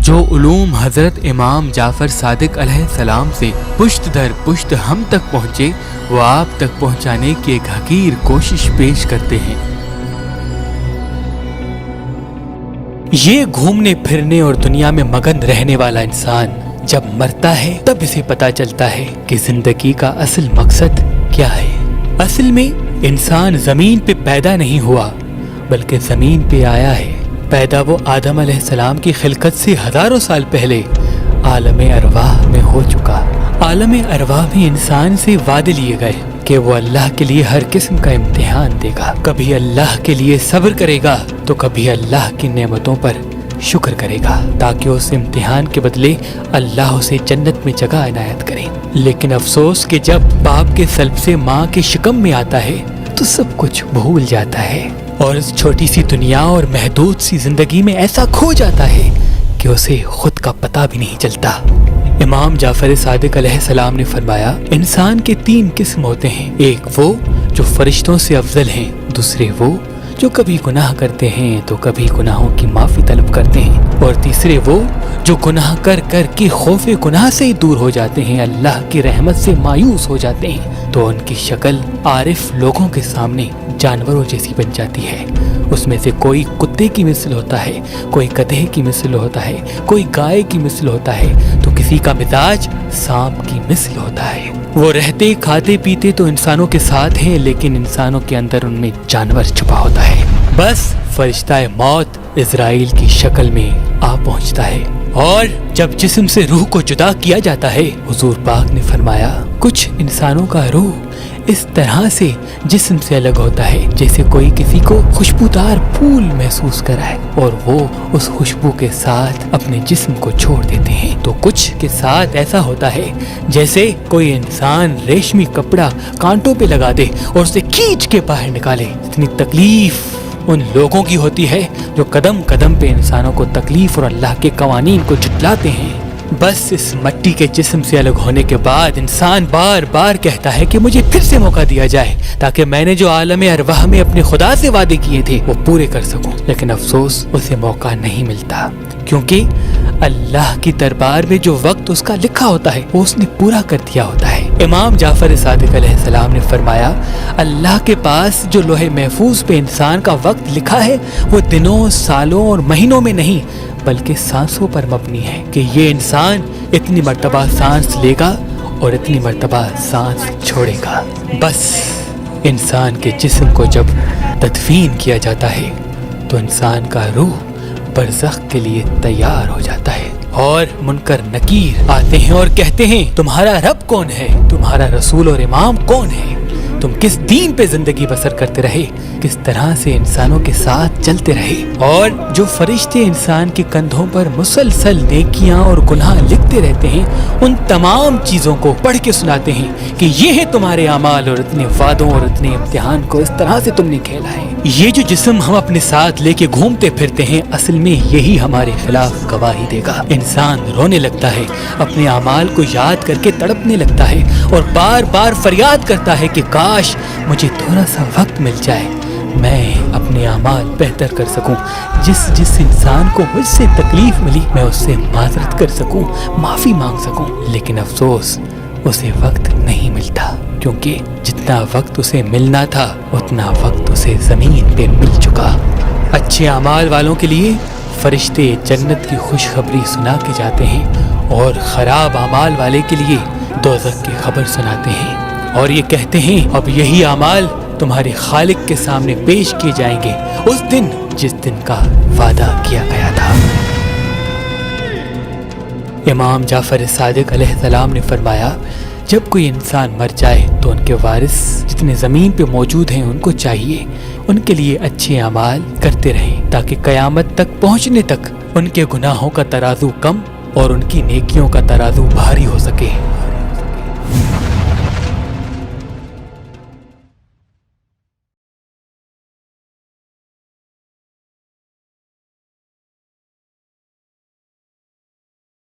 جو علوم حضرت امام جعفر صادق علیہ السلام سے پشت در پشت ہم تک پہنچے وہ آپ تک پہنچانے کی ایک حقیر کوشش پیش کرتے ہیں۔ یہ گھومنے پھرنے اور دنیا میں مگن رہنے والا انسان جب مرتا ہے تب اسے پتا چلتا ہے کہ زندگی کا اصل مقصد کیا ہے۔ اصل میں انسان زمین پہ پیدا نہیں ہوا بلکہ زمین پہ آیا ہے۔ پیدا وہ آدم علیہ السلام کی خلقت سے ہزاروں سال پہلے عالم ارواح میں ہو چکا۔ عالم ارواح میں انسان سے وعدے لیے گئے کہ وہ اللہ کے لیے ہر قسم کا امتحان دے گا، کبھی اللہ کے لیے صبر کرے گا تو کبھی اللہ کی نعمتوں پر شکر کرے گا تاکہ اس امتحان کے بدلے اللہ اسے جنت میں جگہ عنایت کرے۔ لیکن افسوس کہ جب باپ کے سلب سے ماں کے شکم میں آتا ہے تو سب کچھ بھول جاتا ہے اور اس چھوٹی سی دنیا اور محدود سی زندگی میں ایسا کھو جاتا ہے کہ اسے خود کا پتہ بھی نہیں چلتا۔ امام جعفر صادق علیہ السلام نے فرمایا انسان کے 3 قسم ہوتے ہیں، ایک وہ جو فرشتوں سے افضل ہیں، دوسرے وہ جو کبھی گناہ کرتے ہیں تو کبھی گناہوں کی معافی طلب کرتے ہیں، اور تیسرے وہ جو گناہ کر کر کے خوف گناہ سے ہی دور ہو جاتے ہیں، اللہ کی رحمت سے مایوس ہو جاتے ہیں تو ان کی شکل عارف لوگوں کے سامنے جانوروں جیسی بن جاتی ہے۔ اس میں سے کوئی کتے کی مثل ہوتا ہے، کوئی گدھے کی مثل ہوتا ہے، کوئی گائے کی مثل ہوتا ہے تو کسی کا مزاج سانپ کی مثل ہوتا ہے۔ وہ رہتے کھاتے پیتے تو انسانوں کے ساتھ ہیں لیکن انسانوں کے اندر ان میں جانور چھپا ہوتا ہے۔ بس فرشتہ موت اسرائیل کی شکل میں آ پہنچتا ہے اور جب جسم سے روح کو جدا کیا جاتا ہے حضور پاک نے فرمایا کچھ انسانوں کا روح اس طرح سے جسم سے الگ ہوتا ہے جیسے کوئی کسی کو خوشبودار پھول محسوس کرائے اور وہ اس خوشبو کے ساتھ اپنے جسم کو چھوڑ دیتے ہیں، تو کچھ کے ساتھ ایسا ہوتا ہے جیسے کوئی انسان ریشمی کپڑا کانٹوں پہ لگا دے اور اسے کھینچ کے باہر نکالے۔ اتنی تکلیف ان لوگوں کی ہوتی ہے جو قدم قدم پہ انسانوں کو تکلیف اور اللہ کے قوانین کو جھٹلاتے ہیں۔ بس اس مٹی کے جسم سے الگ ہونے کے بعد انسان بار بار کہتا ہے کہ مجھے پھر سے موقع دیا جائے تاکہ میں نے جو عالم ارواح میں اپنے خدا سے وعدے کیے تھے وہ پورے کر سکوں، لیکن افسوس اسے موقع نہیں ملتا کیونکہ اللہ کی دربار میں جو وقت اس کا لکھا ہوتا ہے وہ اس نے پورا کر دیا ہوتا ہے۔ امام جعفر صادق علیہ السلام نے فرمایا اللہ کے پاس جو لوح محفوظ پہ انسان کا وقت لکھا ہے وہ دنوں، سالوں اور مہینوں میں نہیں بلکہ سانسوں پر مبنی ہے کہ یہ انسان اتنی مرتبہ سانس لے گا اور اتنی مرتبہ سانس چھوڑے گا۔ بس انسان کے جسم کو جب تدفین کیا جاتا ہے تو انسان کا روح برزخ کے لیے تیار ہو جاتا ہے اور منکر نکیر آتے ہیں اور کہتے ہیں تمہارا رب کون ہے، تمہارا رسول اور امام کون ہے، تم کس دین پہ زندگی بسر کرتے رہے، کس طرح سے انسانوں کے ساتھ چلتے رہے۔ اور جو فرشتے انسان کے کندھوں پر مسلسل نیکیاں اور گناہ لکھتے رہتے ہیں ان تمام چیزوں کو پڑھ کے سناتے ہیں کہ یہ ہے تمہارے اعمال اور اتنے وعدوں اور اتنے امتحان کو اس طرح سے تم نے کھیلا ہے۔ یہ جو جسم ہم اپنے ساتھ لے کے گھومتے پھرتے ہیں اصل میں یہی ہمارے خلاف گواہی دے گا۔ انسان رونے لگتا ہے، اپنے اعمال کو یاد کر کے تڑپنے لگتا ہے اور بار بار فریاد کرتا ہے کہ کاش مجھے تھوڑا سا وقت مل جائے، میں اپنے اعمال بہتر کر سکوں، جس انسان کو مجھ سے تکلیف ملی میں اس سے معذرت کر سکوں، معافی مانگ سکوں، لیکن افسوس اسے وقت نہیں ملتا کیونکہ جتنا وقت اسے ملنا تھا اتنا وقت اسے زمین پہ مل چکا۔ اچھے اعمال والوں کے لیے فرشتے جنت کی خوشخبری سنا کے جاتے ہیں اور خراب اعمال والے کے لیے دوزخ کی خبر سناتے ہیں اور یہ کہتے ہیں اب یہی اعمال تمہارے خالق کے سامنے پیش کیے جائیں گے اس دن جس دن کا وعدہ کیا گیا تھا۔ امام جعفر صادق علیہ السلام نے فرمایا جب کوئی انسان مر جائے تو ان کے وارث جتنے زمین پہ موجود ہیں ان کو چاہیے ان کے لیے اچھے اعمال کرتے رہیں تاکہ قیامت تک پہنچنے تک ان کے گناہوں کا ترازو کم اور ان کی نیکیوں کا ترازو بھاری ہو سکے۔